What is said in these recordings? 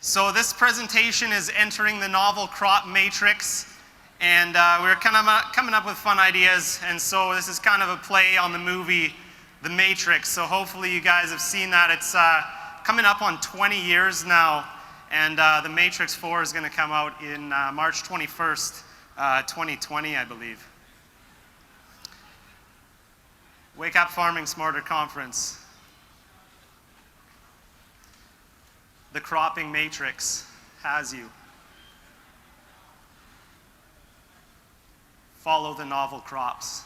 So this presentation is entering the novel crop matrix, and we're kind of coming up with fun ideas, and so this is kind of a play on the movie The Matrix. So hopefully you guys have seen that. It's coming up on 20 years now, and The Matrix 4 is going to come out in March 21st, 2020, I believe. Wake Up Farming Smarter Conference. The cropping matrix has you. Follow the novel crops.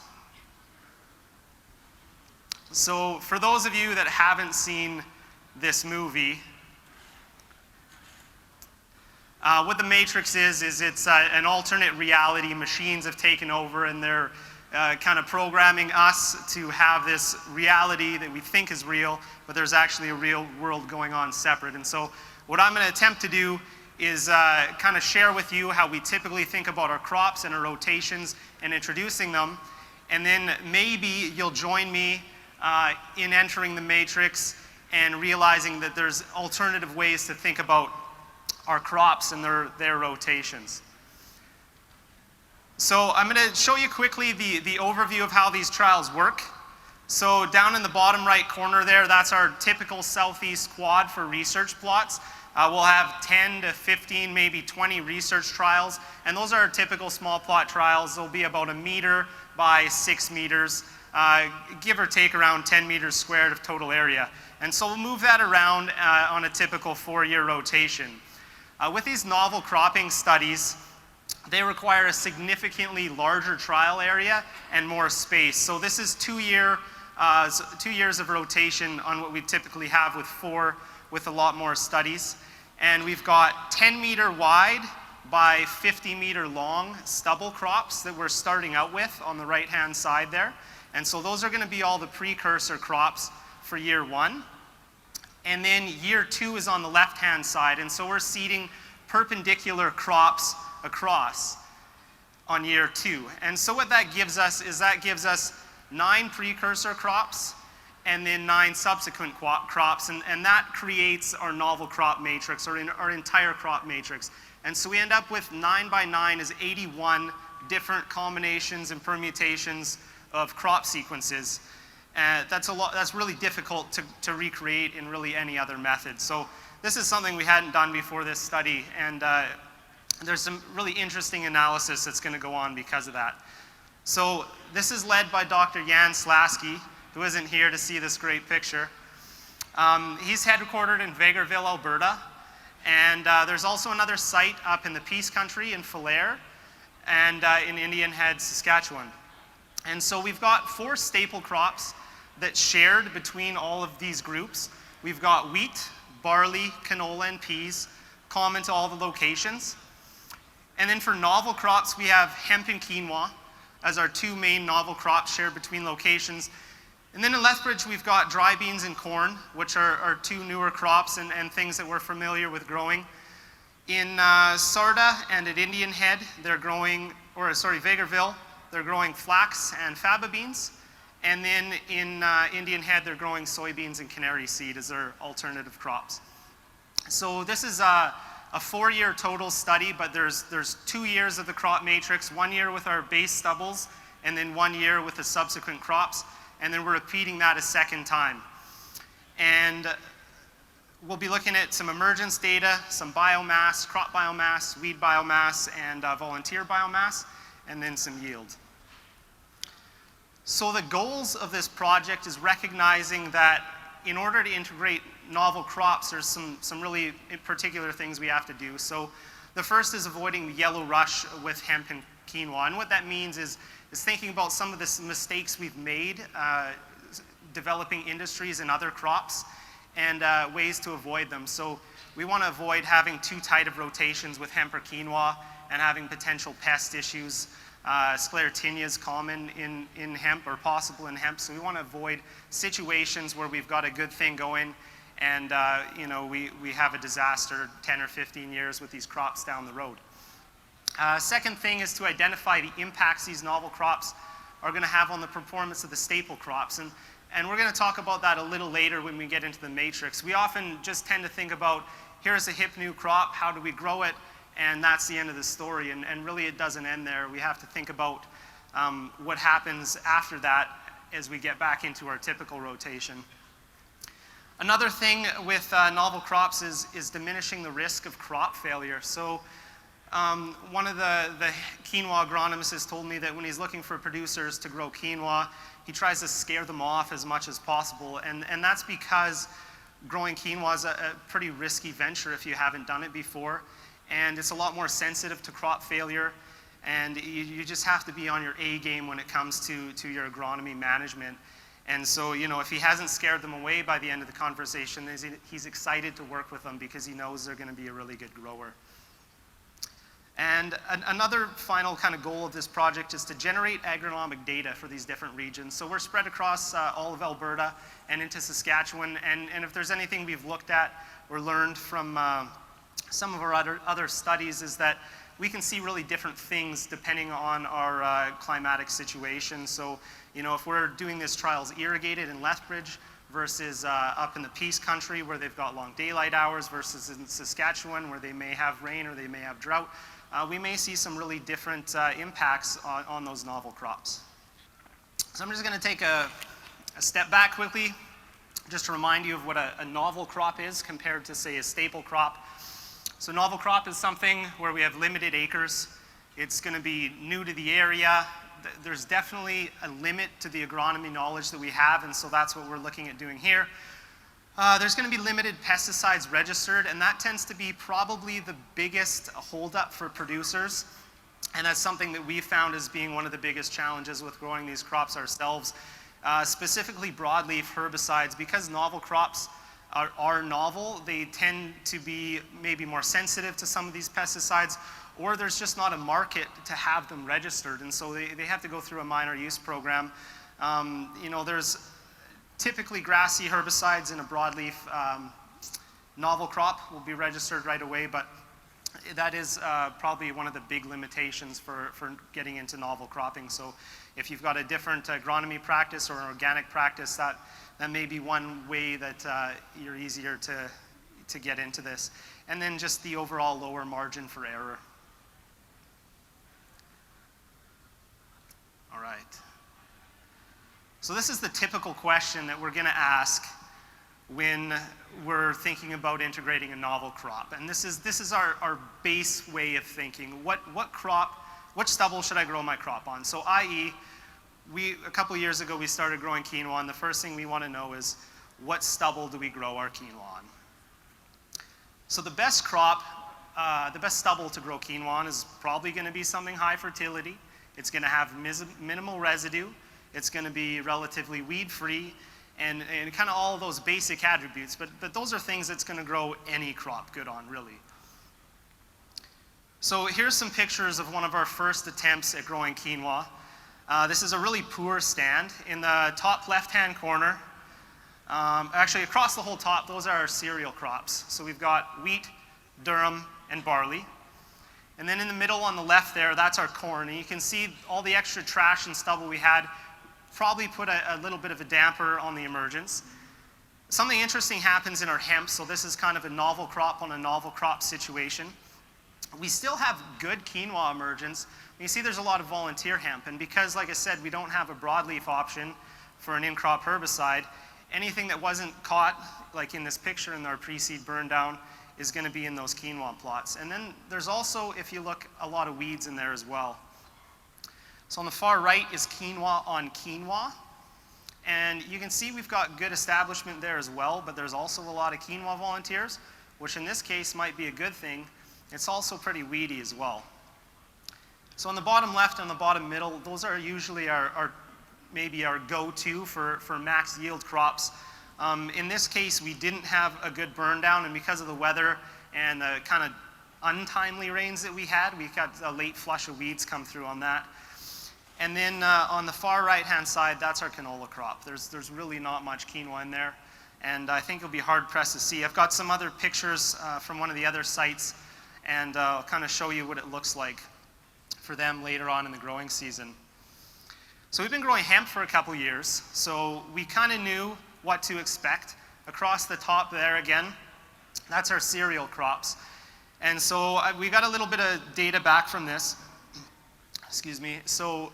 So for those of you that haven't seen this movie, what the Matrix is it's an alternate reality. Machines have taken over, and they're kind of programming us to have this reality that we think is real, but there's actually a real world going on separate. And so what I'm going to attempt to do is kind of share with you how we typically think about our crops and our rotations and introducing them. And then maybe you'll join me in entering the matrix and realizing that there's alternative ways to think about our crops and their rotations. So I'm going to show you quickly the overview of how these trials work. So down in the bottom right corner there, that's our typical Southeast quad for research plots. We'll have 10 to 15, maybe 20 research trials, and those are our typical small plot trials. They'll be about 1 meter by 6 meters, give or take around 10 meters squared of total area. And so we'll move that around on a typical 4-year rotation. With these novel cropping studies, they require a significantly larger trial area and more space. So this is 2 years of rotation on what we typically have with 4, with a lot more studies. And we've got 10 meter wide by 50 meter long stubble crops that we're starting out with on the right hand side there. And so those are going to be all the precursor crops for year 1. And then year 2 is on the left hand side, and so we're seeding perpendicular crops across on year 2. And so what that gives us is 9 precursor crops and then 9 subsequent crops, and that creates our novel crop matrix, or our entire crop matrix. And so we end up with 9 by 9 is 81 different combinations and permutations of crop sequences. That's really difficult to recreate in really any other method. So this is something we hadn't done before this study, and there's some really interesting analysis that's going to go on because of that. So this is led by Dr. Jan Slaski, who isn't here to see this great picture. He's headquartered in Vegreville, Alberta, and there's also another site up in the Peace Country in Falher and in Indian Head, Saskatchewan. And so we've got 4 staple crops that's shared between all of these groups. We've got wheat, barley, canola, and peas, common to all the locations. And then for novel crops, we have hemp and quinoa as our 2 main novel crops shared between locations. And then in Lethbridge, we've got dry beans and corn, which are 2 newer crops and things that we're familiar with growing. In Sarda and at Indian Head, Vegreville, they're growing flax and faba beans. And then in Indian Head, they're growing soybeans and canary seed as their alternative crops. So this is a 4-year total study, but there's 2 years of the crop matrix, 1 year with our base stubbles, and then 1 year with the subsequent crops, and then we're repeating that a second time. And we'll be looking at some emergence data, some biomass, crop biomass, weed biomass, and volunteer biomass, and then some yield. So the goals of this project is recognizing that in order to integrate novel crops, there's some really particular things we have to do. So the first is avoiding the yellow rush with hemp and quinoa. And what that means is thinking about some of the mistakes we've made developing industries and other crops and ways to avoid them. So we want to avoid having too tight of rotations with hemp or quinoa and having potential pest issues. Sclerotinia is common in hemp, or possible in hemp, so we want to avoid situations where we've got a good thing going and we have a disaster 10 or 15 years with these crops down the road. Second thing is to identify the impacts these novel crops are going to have on the performance of the staple crops. And we're going to talk about that a little later when we get into the matrix. We often just tend to think about here's a hip new crop, how do we grow it? And that's the end of the story. And really it doesn't end there. We have to think about what happens after that as we get back into our typical rotation. Another thing with novel crops is diminishing the risk of crop failure. So one of the quinoa agronomists has told me that when he's looking for producers to grow quinoa, he tries to scare them off as much as possible. And that's because growing quinoa is a pretty risky venture if you haven't done it before. And it's a lot more sensitive to crop failure. And you just have to be on your A game when it comes to your agronomy management. And so, you know, if he hasn't scared them away by the end of the conversation, he's excited to work with them because he knows they're going to be a really good grower. And another final kind of goal of this project is to generate agronomic data for these different regions. So we're spread across all of Alberta and into Saskatchewan. And if there's anything we've looked at or learned from some of our other studies is that we can see really different things depending on our climatic situation. So, you know, if we're doing this trials irrigated in Lethbridge versus up in the Peace Country where they've got long daylight hours versus in Saskatchewan where they may have rain or they may have drought, we may see some really different impacts on those novel crops. So I'm just going to take a step back quickly just to remind you of what a novel crop is compared to, say, a staple crop. So novel crop is something where we have limited acres. It's going to be new to the area. There's definitely a limit to the agronomy knowledge that we have, and so that's what we're looking at doing here. There's going to be limited pesticides registered, and that tends to be probably the biggest holdup for producers. And that's something that we've found as being one of the biggest challenges with growing these crops ourselves, specifically broadleaf herbicides. Because novel crops are novel, they tend to be maybe more sensitive to some of these pesticides, or there's just not a market to have them registered, and so they have to go through a minor use program. You know, there's typically grassy herbicides in a broadleaf novel crop will be registered right away, but that is probably one of the big limitations for getting into novel cropping. So if you've got a different agronomy practice or an organic practice, that may be one way that you're easier to get into this. And then just the overall lower margin for error. All right. So this is the typical question that we're going to ask when we're thinking about integrating a novel crop. And this is our base way of thinking. What stubble should I grow my crop on? So i.e., a couple of years ago, we started growing quinoa, and the first thing we want to know is what stubble do we grow our quinoa on? So the best crop, the best stubble to grow quinoa on is probably going to be something high fertility. It's going to have minimal residue. It's going to be relatively weed-free, and kind of all of those basic attributes. But those are things that's going to grow any crop good on, really. So here's some pictures of one of our first attempts at growing quinoa. This is a really poor stand. In the top left-hand corner, actually across the whole top, those are our cereal crops. So we've got wheat, durum, and barley. And then in the middle on the left there, that's our corn. And you can see all the extra trash and stubble we had probably put a little bit of a damper on the emergence. Something interesting happens in our hemp. So this is kind of a novel crop on a novel crop situation. We still have good quinoa emergence. You see there's a lot of volunteer hemp. And because, like I said, we don't have a broadleaf option for an in-crop herbicide, anything that wasn't caught, like in this picture in our pre-seed burn down, is going to be in those quinoa plots. And then there's also, if you look, a lot of weeds in there as well. So on the far right is quinoa on quinoa. And you can see we've got good establishment there as well, but there's also a lot of quinoa volunteers, which in this case might be a good thing. It's also pretty weedy as well. So on the bottom left and the bottom middle, those are usually maybe our go-to for max yield crops. In this case, we didn't have a good burn down, and because of the weather and the kind of untimely rains that we got a late flush of weeds come through on that. And then on the far right-hand side, that's our canola crop. There's really not much quinoa in there, and I think it'll be hard-pressed to see. I've got some other pictures from one of the other sites, and I'll kind of show you what it looks like for them later on in the growing season. So we've been growing hemp for a couple years, so we kind of knew what to expect. Across the top there again, That's our cereal crops. And so we got a little bit of data back from this. Excuse me. So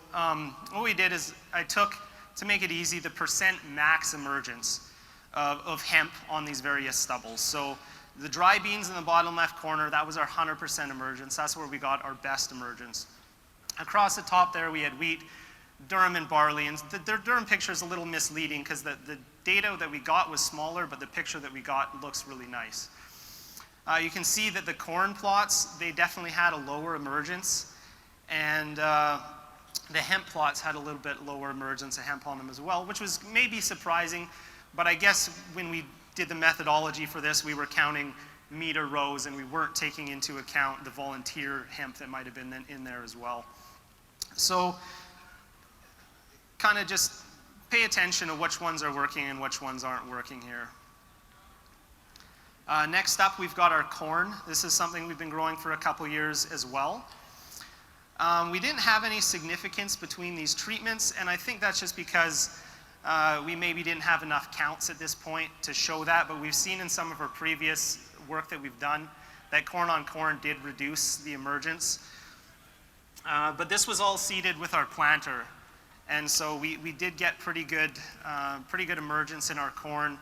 what we did is I took, to make it easy, the percent max emergence of hemp on these various stubbles. So the dry beans in the bottom left corner, that was our 100% emergence. That's where we got our best emergence. Across the top there, we had wheat, durum, and barley. And the durum picture is a little misleading because the data that we got was smaller, but the picture that we got looks really nice. You can see that the corn plots, they definitely had a lower emergence. And the hemp plots had a little bit lower emergence of hemp on them as well, which was maybe surprising. But I guess when we did the methodology for this, we were counting meter rows, and we weren't taking into account the volunteer hemp that might have been in there as well. So kind of just pay attention to which ones are working and which ones aren't working here. Next up, we've got our corn. This is something we've been growing for a couple years as well. We didn't have any significance between these treatments, and I think that's just because we maybe didn't have enough counts at this point to show that, but we've seen in some of our previous work that we've done that corn on corn did reduce the emergence. But this was all seeded with our planter, and so we did get pretty good emergence in our corn.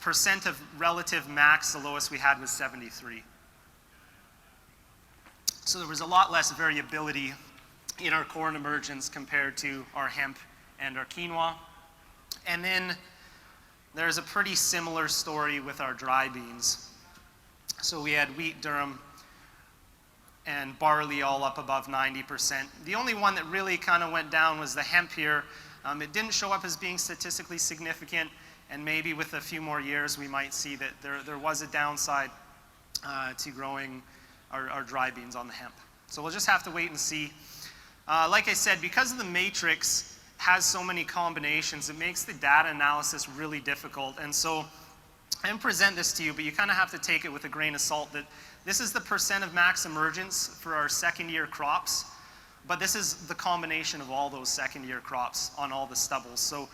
Percent of relative max, the lowest we had was 73. So there was a lot less variability in our corn emergence compared to our hemp and our quinoa. And then there's a pretty similar story with our dry beans. So we had wheat, durum, and barley all up above 90%. The only one that really kind of went down was the hemp here. It didn't show up as being statistically significant, and maybe with a few more years we might see that there was a downside to growing our dry beans on the hemp. So we'll just have to wait and see. Like I said, because of the matrix has so many combinations, it makes the data analysis really difficult. And so I didn't present this to you, but you kind of have to take it with a grain of salt that this is the percent of max emergence for our second year crops, but this is the combination of all those second year crops on all the stubbles. So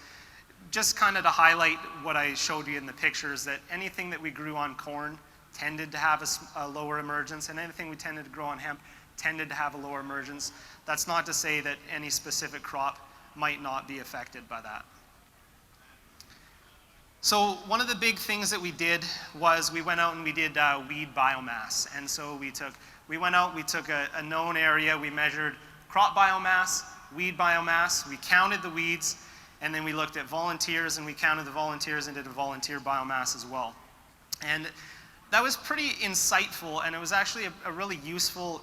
just kind of to highlight what I showed you in the pictures, that anything that we grew on corn tended to have a lower emergence, and anything we tended to grow on hemp tended to have a lower emergence. That's not to say that any specific crop might not be affected by that. So one of the big things that we did was we went out and we did weed biomass. And so we went out, we took a known area, we measured crop biomass, weed biomass, we counted the weeds, and then we looked at volunteers, and we counted the volunteers and did a volunteer biomass as well. And that was pretty insightful, and it was actually a really useful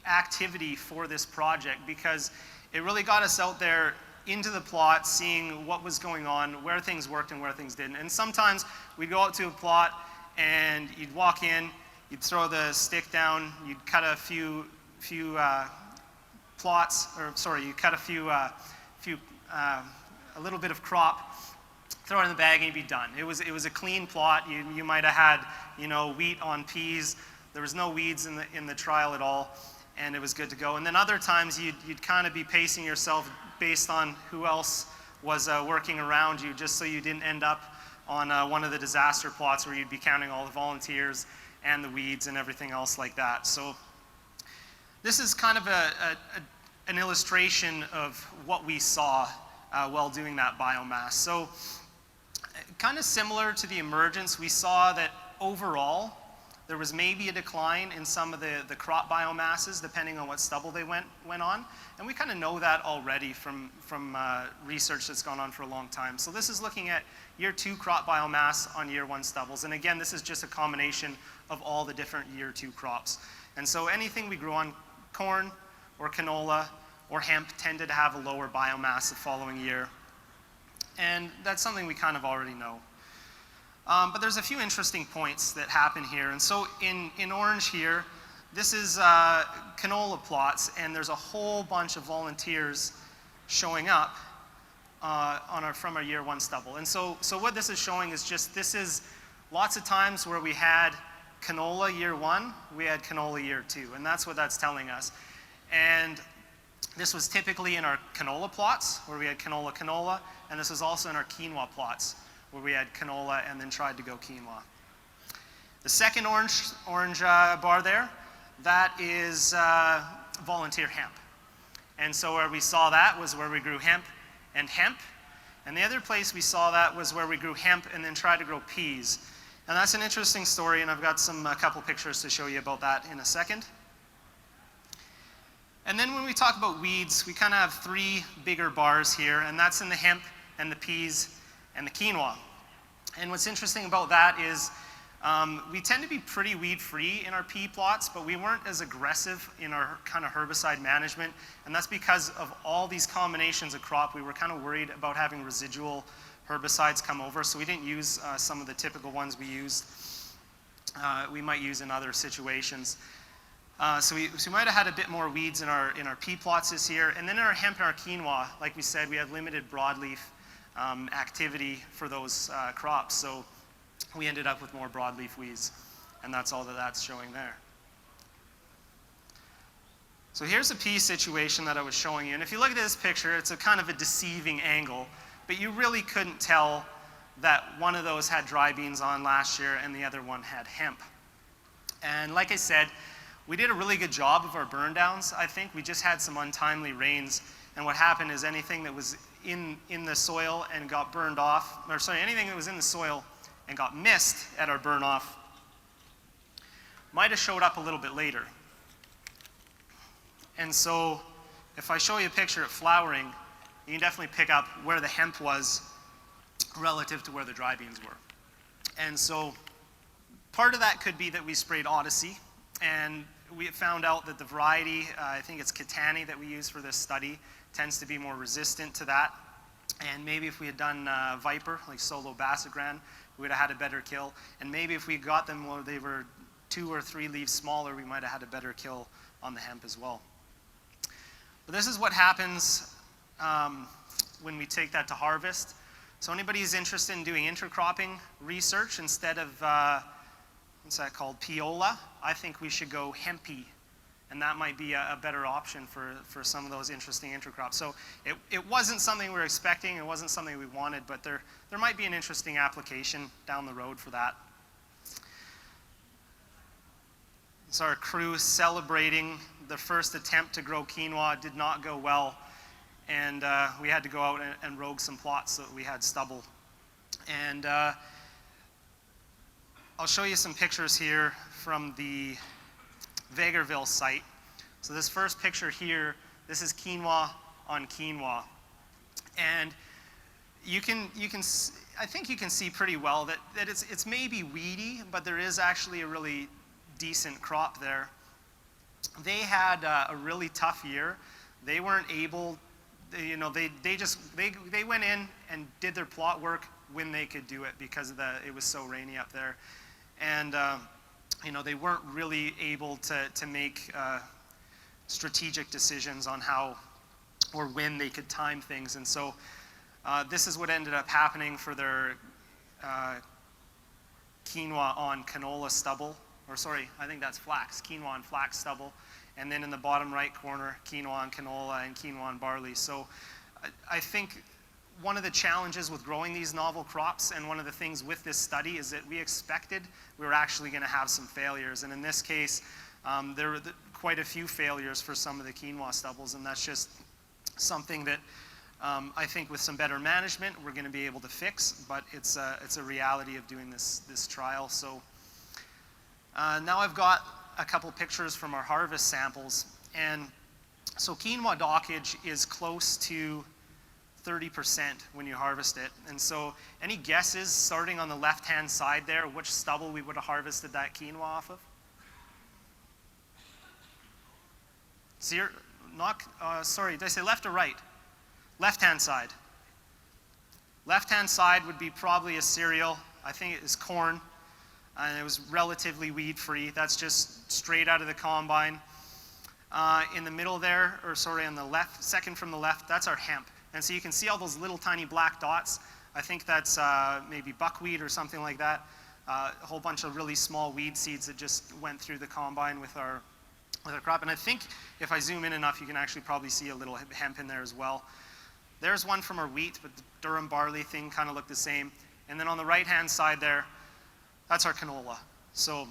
activity for this project because it really got us out there into the plot, seeing what was going on, where things worked and where things didn't. And sometimes we'd go out to a plot and you'd walk in, you'd throw the stick down, you'd cut a few plots, or sorry, you cut a little bit of crop, throw it in the bag, and you'd be done. It was a clean plot. You might have had, wheat on peas. There was no weeds in the trial at all, and it was good to go. And then other times you'd kind of be pacing yourself based on who else was working around you, just so you didn't end up on one of the disaster plots where you'd be counting all the volunteers and the weeds and everything else like that. So this is kind of an illustration of what we saw while doing that biomass. So kind of similar to the emergence, we saw that overall there was maybe a decline in some of the crop biomasses depending on what stubble they went on. And we kind of know that already from research that's gone on for a long time. So this is looking at year 2 crop biomass on year 1 stubbles. And again, this is just a combination of all the different year 2 crops. And so anything we grew on corn or canola or hemp tended to have a lower biomass the following year. And that's something we kind of already know. But there's a few interesting points that happen here. And so in orange here, this is canola plots, and there's a whole bunch of volunteers showing up from our year 1 stubble. And so what this is showing is just, this is lots of times where we had canola year 1, we had canola year 2, and that's what that's telling us. And this was typically in our canola plots, where we had canola, and this was also in our quinoa plots, where we had canola and then tried to go quinoa. The second orange bar there, that is volunteer hemp. And so where we saw that was where we grew hemp. And the other place we saw that was where we grew hemp and then tried to grow peas. And that's an interesting story, and I've got a couple pictures to show you about that in a second. And then when we talk about weeds, we kind of have three bigger bars here, and that's in the hemp and the peas and the quinoa. And what's interesting about that is we tend to be pretty weed-free in our pea plots, but we weren't as aggressive in our kind of herbicide management, and that's because of all these combinations of crop. We were kind of worried about having residual herbicides come over, so we didn't use some of the typical ones we might use in other situations. So we might have had a bit more weeds in our pea plots this year. And then in our hemp and our quinoa, like we said, we had limited broadleaf activity for those crops. So we ended up with more broadleaf weeds. And that's all that's showing there. So here's a pea situation that I was showing you. And if you look at this picture, it's a kind of a deceiving angle. But you really couldn't tell that one of those had dry beans on last year and the other one had hemp. And like I said, we did a really good job of our burn downs, I think. We just had some untimely rains, and what happened is anything that was in the soil and got burned off, anything that was in the soil and got missed at our burn off might have showed up a little bit later. And so if I show you a picture of flowering, you can definitely pick up where the hemp was relative to where the dry beans were. And so part of that could be that we sprayed Odyssey, and we found out that the variety, I think it's Catani that we use for this study, tends to be more resistant to that. And maybe if we had done Viper, like Solo Bassagran, we would have had a better kill. And maybe if we got them where they were 2 or 3 leaves smaller, we might have had a better kill on the hemp as well. But this is what happens when we take that to harvest. So anybody who's interested in doing intercropping research instead of, what's that called, Piola, I think we should go Hemp E. And that might be a better option for some of those interesting intercrops. So it wasn't something we were expecting, it wasn't something we wanted, but there might be an interesting application down the road for that. So our crew celebrating the first attempt to grow quinoa. Did not go well, and we had to go out and rogue some plots so that we had stubble. And I'll show you some pictures here from the Vegreville site. So this first picture here, this is quinoa on quinoa. And I think you can see pretty well that it's maybe weedy, but there is actually a really decent crop there. They had a really tough year. They weren't able, they went in and did their plot work when they could do it because it was so rainy up there. And they weren't really able to make strategic decisions on how or when they could time things. And so this is what ended up happening for their quinoa on canola stubble. Or sorry, I think that's flax, quinoa on flax stubble. And then in the bottom right corner, quinoa on canola and quinoa on barley. So I think one of the challenges with growing these novel crops, and one of the things with this study, is that we expected we were actually going to have some failures. And in this case, there were quite a few failures for some of the quinoa stubbles, and that's just something that I think with some better management we're going to be able to fix, but it's a reality of doing this trial. So now I've got a couple pictures from our harvest samples, and so quinoa dockage is close to 30% when you harvest it. And so any guesses, starting on the left-hand side there, which stubble we would have harvested that quinoa off of? So you're not, sorry, did I say left or right? Left-hand side. Left-hand side would be probably a cereal. I think it is corn. And it was relatively weed-free. That's just straight out of the combine. In the middle there, or sorry, on the left, second from the left, that's our hemp. And so you can see all those little tiny black dots. I think that's maybe buckwheat or something like that. A whole bunch of really small weed seeds that just went through the combine with our crop. And I think if I zoom in enough, you can actually probably see a little hemp in there as well. There's one from our wheat, but the Durham barley thing kind of looked the same. And then on the right-hand side there, that's our canola. So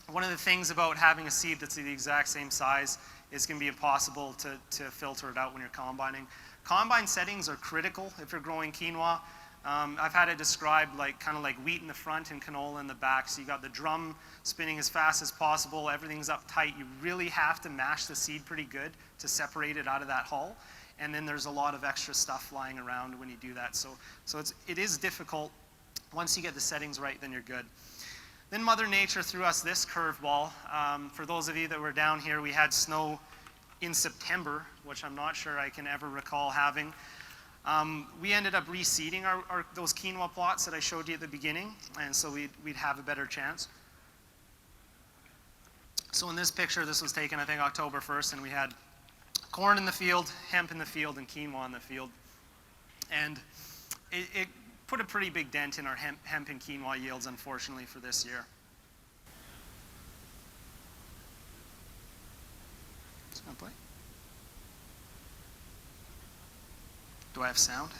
one of the things about having a seed that's the exact same size is going to be impossible to filter it out when you're combining. Combine settings are critical if you're growing quinoa. I've had it described like kind of like wheat in the front and canola in the back. So you got the drum spinning as fast as possible, everything's up tight. You really have to mash the seed pretty good to separate it out of that hull. And then there's a lot of extra stuff flying around when you do that. So it is difficult. Once you get the settings right, then you're good. Then Mother Nature threw us this curveball. For those of you that were down here, we had snow in September, which I'm not sure I can ever recall having. We ended up reseeding those quinoa plots that I showed you at the beginning, and so we'd have a better chance. So in this picture, this was taken, I think, October 1st, and we had corn in the field, hemp in the field, and quinoa in the field. And it put a pretty big dent in our hemp and quinoa yields, unfortunately, for this year. It's gonna play. Do I have sound?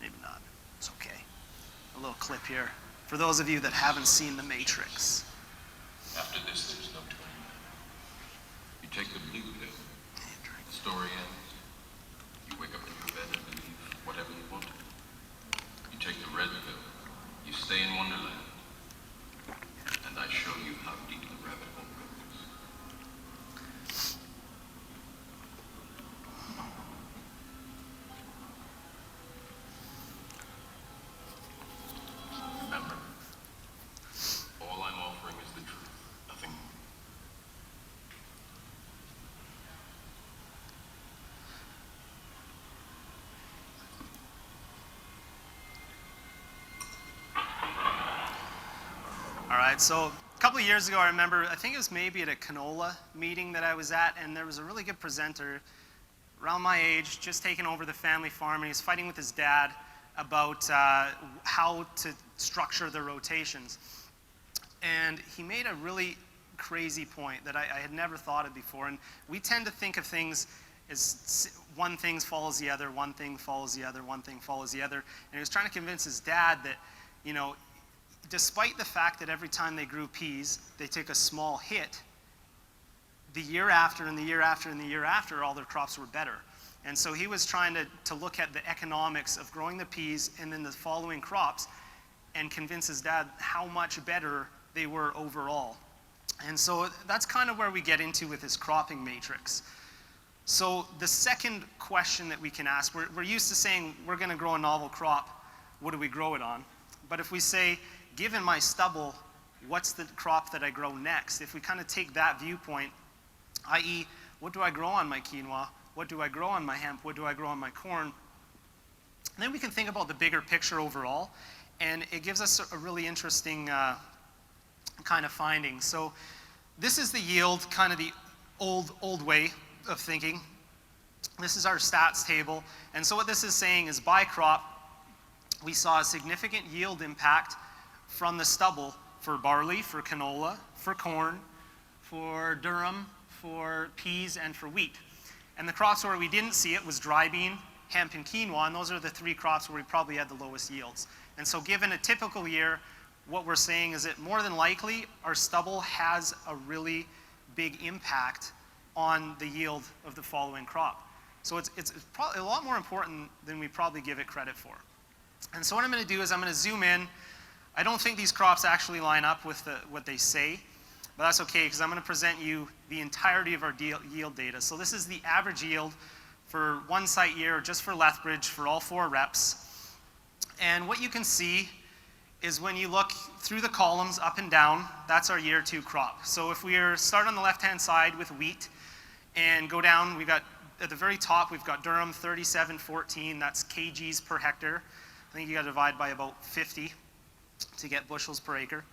Maybe not. It's okay. A little clip here. For those of you that haven't seen The Matrix. After this, there's no turning back. You take the blue pill. The story ends. You wake up in your bed and believe whatever you want. You take the red pill. You stay in Wonderland. And I show you how deep the rabbit hole goes. Remember, all I'm offering is the truth, nothing more. All right, so a couple of years ago, I remember, I think it was maybe at a canola meeting that I was at, and there was a really good presenter around my age, just taking over the family farm, and he was fighting with his dad about how to structure the rotations. And he made a really crazy point that I had never thought of before. And we tend to think of things as one thing follows the other, one thing follows the other, one thing follows the other. And he was trying to convince his dad that, you know, despite the fact that every time they grew peas, they took a small hit, the year after and the year after and the year after, all their crops were better. And so he was trying to look at the economics of growing the peas and then the following crops and convince his dad how much better they were overall. And so that's kind of where we get into with this cropping matrix. So the second question that we can ask, we're used to saying we're going to grow a novel crop, what do we grow it on? But if we say, given my stubble, what's the crop that I grow next? If we kind of take that viewpoint, i.e., what do I grow on my quinoa? What do I grow on my hemp? What do I grow on my corn? And then we can think about the bigger picture overall, and it gives us a really interesting kind of finding. So this is the yield, kind of the old way of thinking. This is our stats table, and so what this is saying is by crop, we saw a significant yield impact from the stubble for barley, for canola, for corn, for durum, for peas, and for wheat. And the crops where we didn't see it was dry bean, hemp, and quinoa, and those are the three crops where we probably had the lowest yields. And so given a typical year, what we're saying is that more than likely, our stubble has a really big impact on the yield of the following crop. So it's probably a lot more important than we probably give it credit for. And so what I'm going to do is I'm going to zoom in. I don't think these crops actually line up with what they say, but that's okay because I'm going to present you the entirety of our yield data. So this is the average yield for one site year, just for Lethbridge, for all 4 reps. And what you can see is when you look through the columns up and down, that's our year 2 crop. So if we start on the left-hand side with wheat and go down, we've got at the very top, we've got durum 3714, that's kgs per hectare. I think you got to divide by about 50 to get bushels per acre.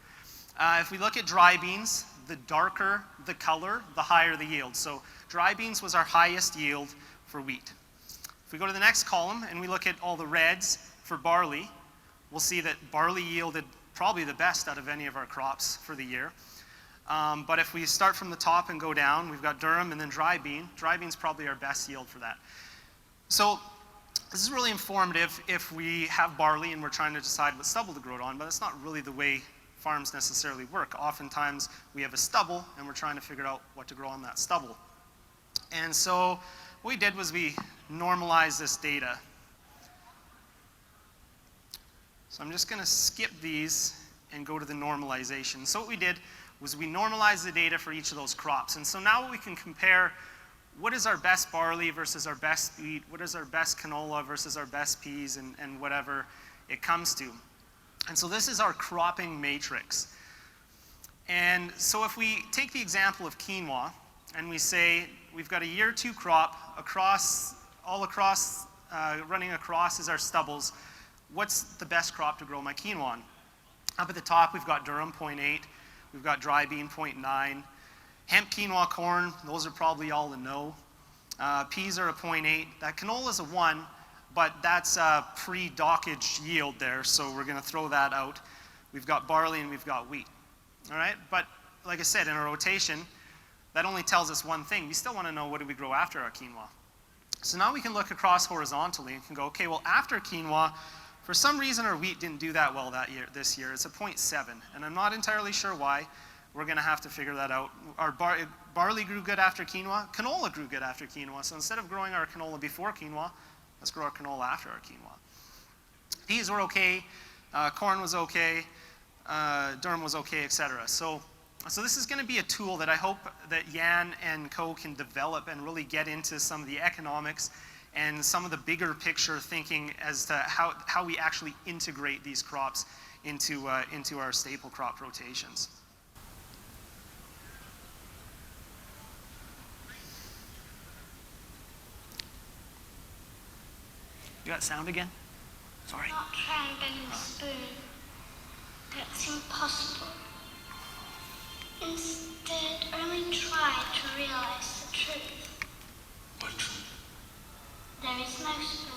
If we look at dry beans, the darker the color, the higher the yield. So dry beans was our highest yield for wheat. If we go to the next column and we look at all the reds for barley, we'll see that barley yielded probably the best out of any of our crops for the year. But if we start from the top and go down, we've got durum and then dry bean. Dry bean's probably our best yield for that. So this is really informative if we have barley and we're trying to decide what stubble to grow it on, but that's not really the way farms necessarily work. Oftentimes we have a stubble and we're trying to figure out what to grow on that stubble. And so what we did was we normalized this data. So I'm just going to skip these and go to the normalization. So what we did was we normalized the data for each of those crops. And so now we can compare what is our best barley versus our best wheat, what is our best canola versus our best peas, and whatever it comes to. And so this is our cropping matrix. And so if we take the example of quinoa, and we say we've got a year 2 crop running across is our stubbles, what's the best crop to grow my quinoa on? Up at the top we've got durum 0.8, we've got dry bean 0.9, hemp, quinoa, corn, those are probably all a no. Peas are a 0.8, that canola is a 1, but that's a pre-dockage yield there, so we're going to throw that out. We've got barley and we've got wheat. All right, but like I said, in a rotation, that only tells us one thing. We still want to know what do we grow after our quinoa. So now we can look across horizontally and can go, okay, well after quinoa, for some reason our wheat didn't do that well this year. It's a 0.7, and I'm not entirely sure why. We're going to have to figure that out. Our barley grew good after quinoa. Canola grew good after quinoa. So instead of growing our canola before quinoa, let's grow our canola after our quinoa. Peas were okay. Corn was okay. Durum was okay, etc. So this is going to be a tool that I hope that Jan and co can develop and really get into some of the economics and some of the bigger picture thinking as to how we actually integrate these crops into our staple crop rotations. You got sound again? Sorry. Not try and bend the spoon. That's impossible. Instead, only try to realize the truth. What truth? There is no spoon.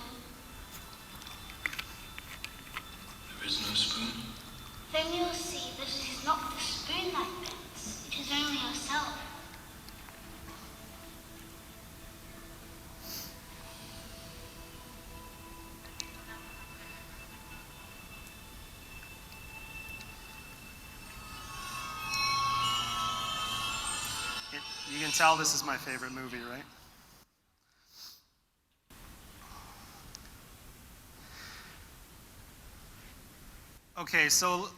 There is no spoon? Then you'll see that it is not the spoon that bends. It is only yourself. You can tell this is my favorite movie, right? Okay, so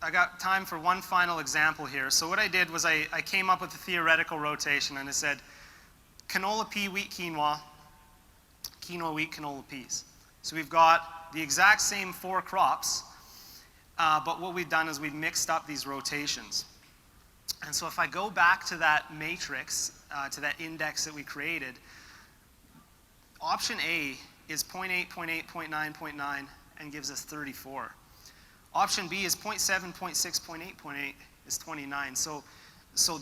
I got time for one final example here. So what I did was I came up with a theoretical rotation and I said canola, pea, wheat, quinoa, quinoa, wheat, canola, peas. So we've got the exact same 4 crops, but what we've done is we've mixed up these rotations. And so if I go back to that matrix, to that index that we created, option A is 0.8, 0.8, 0.9, 0.9, and gives us 34. Option B is 0.7, 0.6, 0.8, 0.8 is 29. So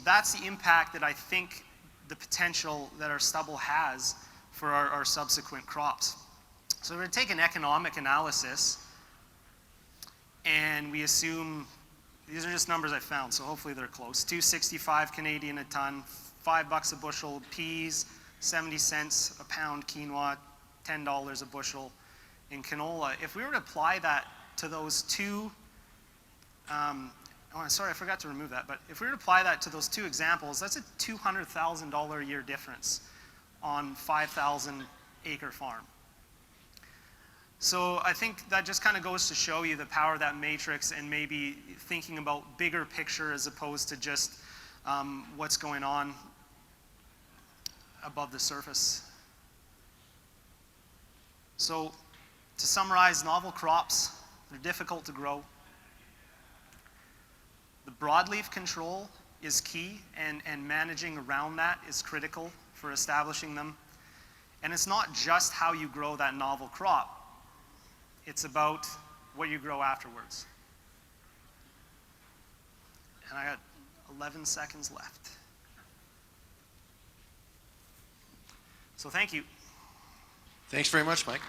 that's the impact that I think the potential that our stubble has for our subsequent crops. So we're going to take an economic analysis, and we assume, these are just numbers I found, so hopefully they're close. 265 Canadian a ton, $5 a bushel peas, 70 cents a pound quinoa, $10 a bushel in canola. If we were to apply that to those two, sorry, I forgot to remove that, but if we were to apply that to those 2 examples, that's a $200,000 a year difference on 5,000 acre farm. So I think that just kind of goes to show you the power of that matrix and maybe thinking about bigger picture as opposed to just what's going on above the surface. So to summarize, novel crops, they're difficult to grow. The broadleaf control is key, and managing around that is critical for establishing them. And it's not just how you grow that novel crop. It's about what you grow afterwards. And I got 11 seconds left. So thank you. Thanks very much, Mike.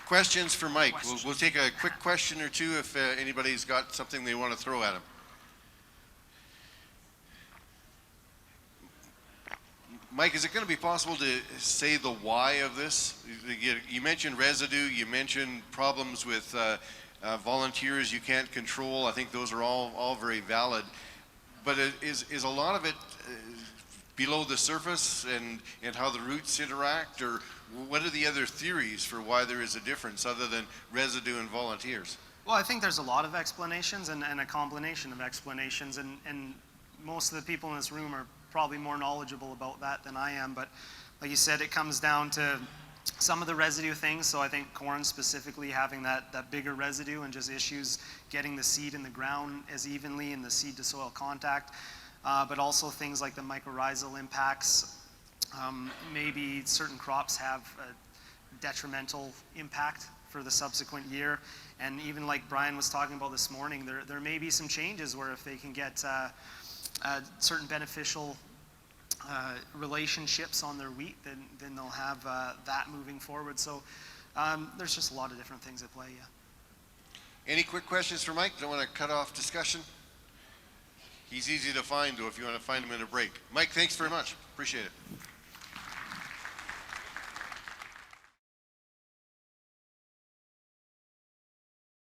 Questions for Mike? We'll take a quick question or two if anybody's got something they want to throw at him. Mike, is it going to be possible to say the why of this? You mentioned residue, you mentioned problems with volunteers you can't control. I think those are all very valid. But is a lot of it below the surface and how the roots interact, or what are the other theories for why there is a difference other than residue and volunteers? Well, I think there's a lot of explanations and a combination of explanations, and most of the people in this room are probably more knowledgeable about that than I am. But like you said, it comes down to some of the residue things. So I think corn specifically having that bigger residue and just issues getting the seed in the ground as evenly and the seed to soil contact. But also things like the mycorrhizal impacts. Maybe certain crops have a detrimental impact for the subsequent year. And even like Brian was talking about this morning, there may be some changes where if they can get certain beneficial relationships on their wheat, then they'll have that moving forward. So there's just a lot of different things at play, yeah. Any quick questions for Mike? Don't want to cut off discussion. He's easy to find, though, if you want to find him in a break. Mike, thanks very much. Appreciate it.